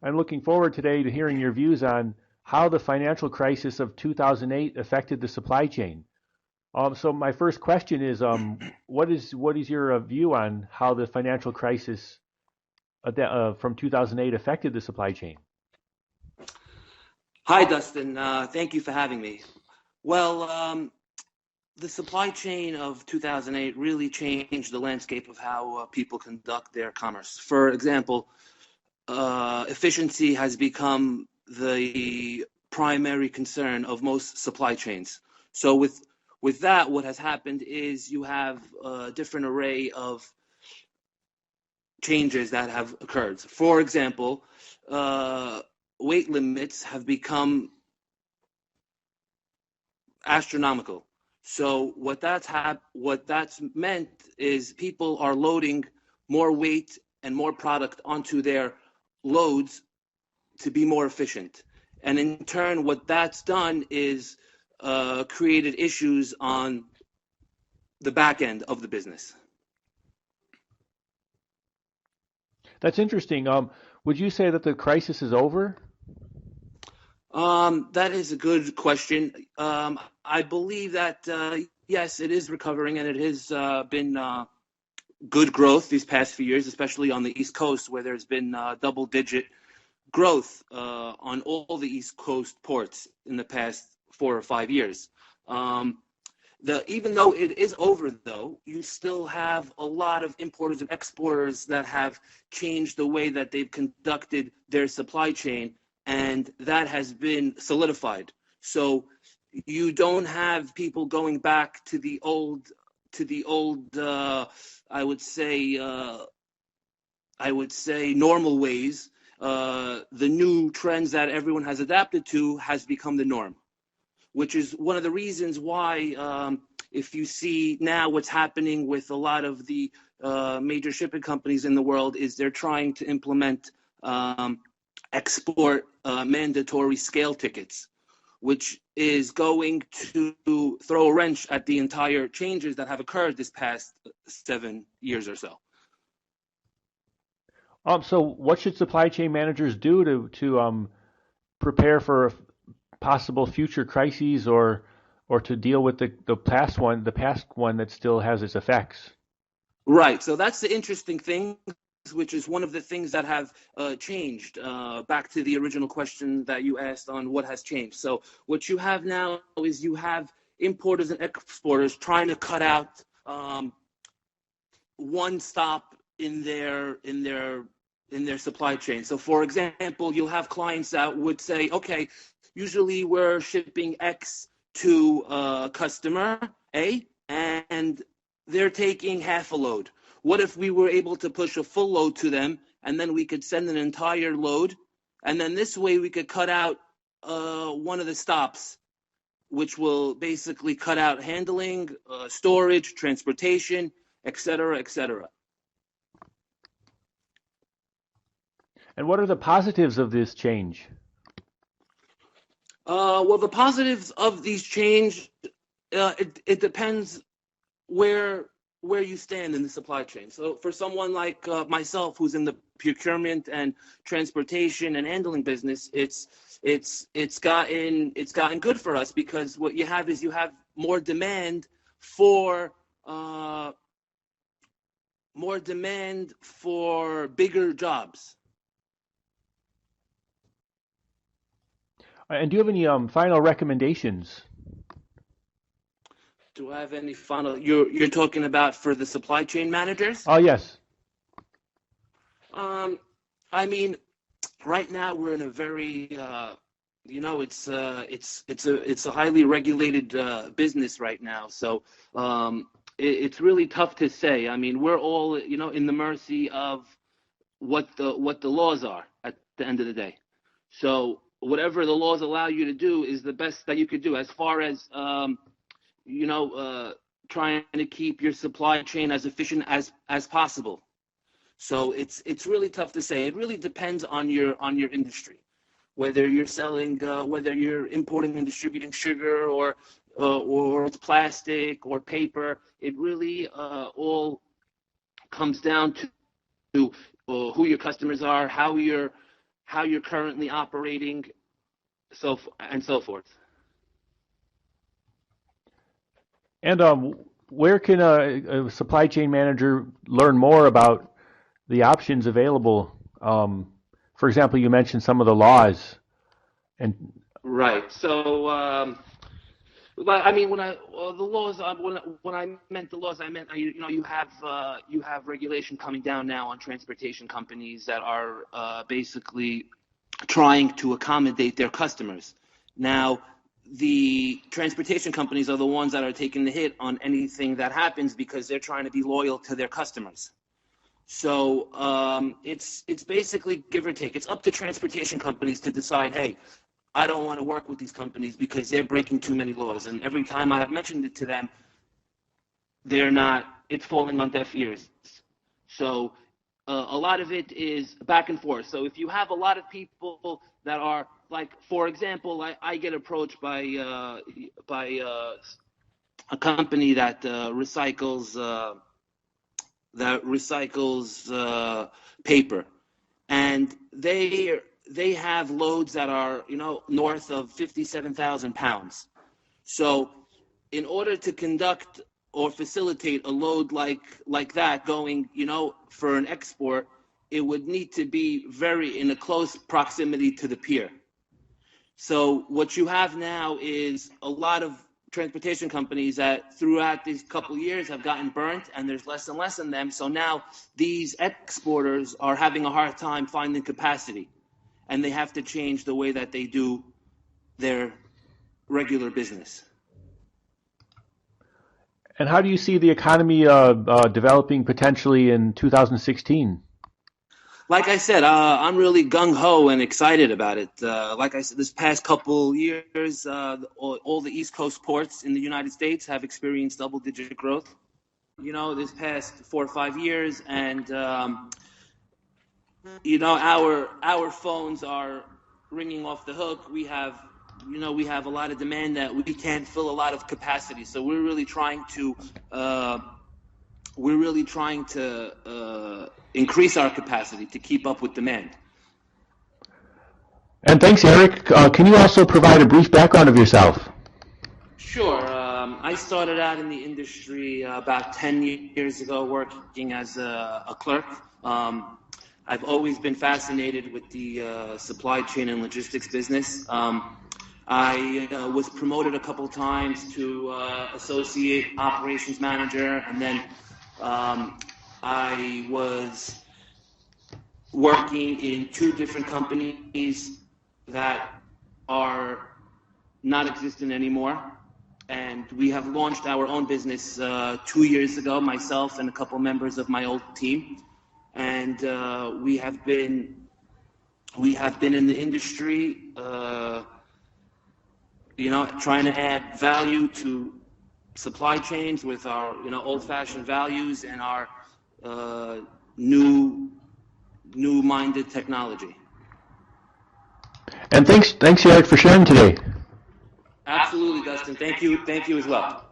I'm looking forward today to hearing your views on how the financial crisis of 2008 affected the supply chain. So my first question is, what is your view on how the financial crisis from 2008 affected the supply chain? Hi, Dustin. Thank you for having me. Well, the supply chain of 2008 really changed the landscape of how people conduct their commerce. For example, efficiency has become the primary concern of most supply chains. So with that, what has happened is you have a different array of changes that have occurred. For example, weight limits have become astronomical. So what that's meant is people are loading more weight and more product onto their loads to be more efficient. And in turn, what that's done is created issues on the back end of the business. That's interesting. Would you say that the crisis is over? That is a good question. I believe that yes, it is recovering, and it has been good growth these past few years, especially on the East Coast, where there's been double-digit growth on all the East Coast ports in the past 4 or 5 years. Even though it is over, though, you still have a lot of importers and exporters that have changed the way that they've conducted their supply chain, and that has been solidified. So you don't have people going back to the old, I would say normal ways. The new trends that everyone has adapted to has become the norm, which is one of the reasons why, if you see now what's happening with a lot of the major shipping companies in the world, is they're trying to implement export mandatory scale tickets, which is going to throw a wrench at the entire changes that have occurred this past 7 years or so. So what should supply chain managers do to prepare for possible future crises or to deal with the past one that still has its effects? Right. So that's the interesting thing, which is one of the things that have changed. Back to the original question that you asked on what has changed. So what you have now is you have importers and exporters trying to cut out one stop in their supply chain. So for example, you'll have clients that would say, okay, usually we're shipping X to customer A, and they're taking half a load. What if we were able to push a full load to them, and then we could send an entire load, and then this way we could cut out one of the stops, which will basically cut out handling, storage, transportation, etc., etc. And what are the positives of this change? Well, the positives of these change, it depends where you stand in the supply chain. So for someone like myself, who's in the procurement and transportation and handling business, it's gotten good for us, because what you have is you have more demand for bigger jobs. And do you have any final recommendations? Do I have any final? You're talking about for the supply chain managers? Oh, yes. I mean, right now we're in a very, it's a highly regulated business right now. So it's really tough to say. I mean, we're all, in the mercy of what the laws are at the end of the day. So whatever the laws allow you to do is the best that you could do, as far as trying to keep your supply chain as efficient as possible. So it's really tough to say. It really depends on your industry, whether you're selling, whether you're importing and distributing sugar, or it's plastic or paper. It really all comes down to who your customers are, how how you're currently operating, and so forth. And where can a supply chain manager learn more about the options available? For example, you mentioned some of the laws. And Right. So, I mean, the laws, when I meant the laws, I meant you have regulation coming down now on transportation companies that are basically trying to accommodate their customers. Now, the transportation companies are the ones that are taking the hit on anything that happens because they're trying to be loyal to their customers. So it's basically give or take. It's up to transportation companies to decide, hey, I don't want to work with these companies because they're breaking too many laws. And every time I have mentioned it to them, it's falling on deaf ears. So a lot of it is back and forth. So if you have a lot of people that are like, for example, I get approached by a company that recycles paper, and they have loads that are north of 57,000 pounds. So in order to conduct or facilitate a load like that going, for an export, it would need to be in a close proximity to the pier. So what you have now is a lot of transportation companies that throughout these couple of years have gotten burnt, and there's less and less in them. So now these exporters are having a hard time finding capacity, and they have to change the way that they do their regular business. And how do you see the economy developing potentially in 2016? Like I said, I'm really gung-ho and excited about it. Like I said, this past couple years, all the East Coast ports in the United States have experienced double-digit growth. This past 4 or 5 years, and our phones are ringing off the hook. We have a lot of demand that we can't fill a lot of capacity. So we're really trying to increase our capacity to keep up with demand. And thanks, Eric. Can you also provide a brief background of yourself? Sure. I started out in the industry about 10 years ago working as a clerk. I've always been fascinated with the supply chain and logistics business. I was promoted a couple times to associate operations manager, and then I was working in 2 different companies that are not existent anymore. And we have launched our own business 2 years ago, myself and a couple members of my old team. And we have been in the industry, trying to add value to supply chains with our, old-fashioned values and our new-minded technology. And thanks, Eric, for sharing today. Absolutely, Dustin. Thank you as well.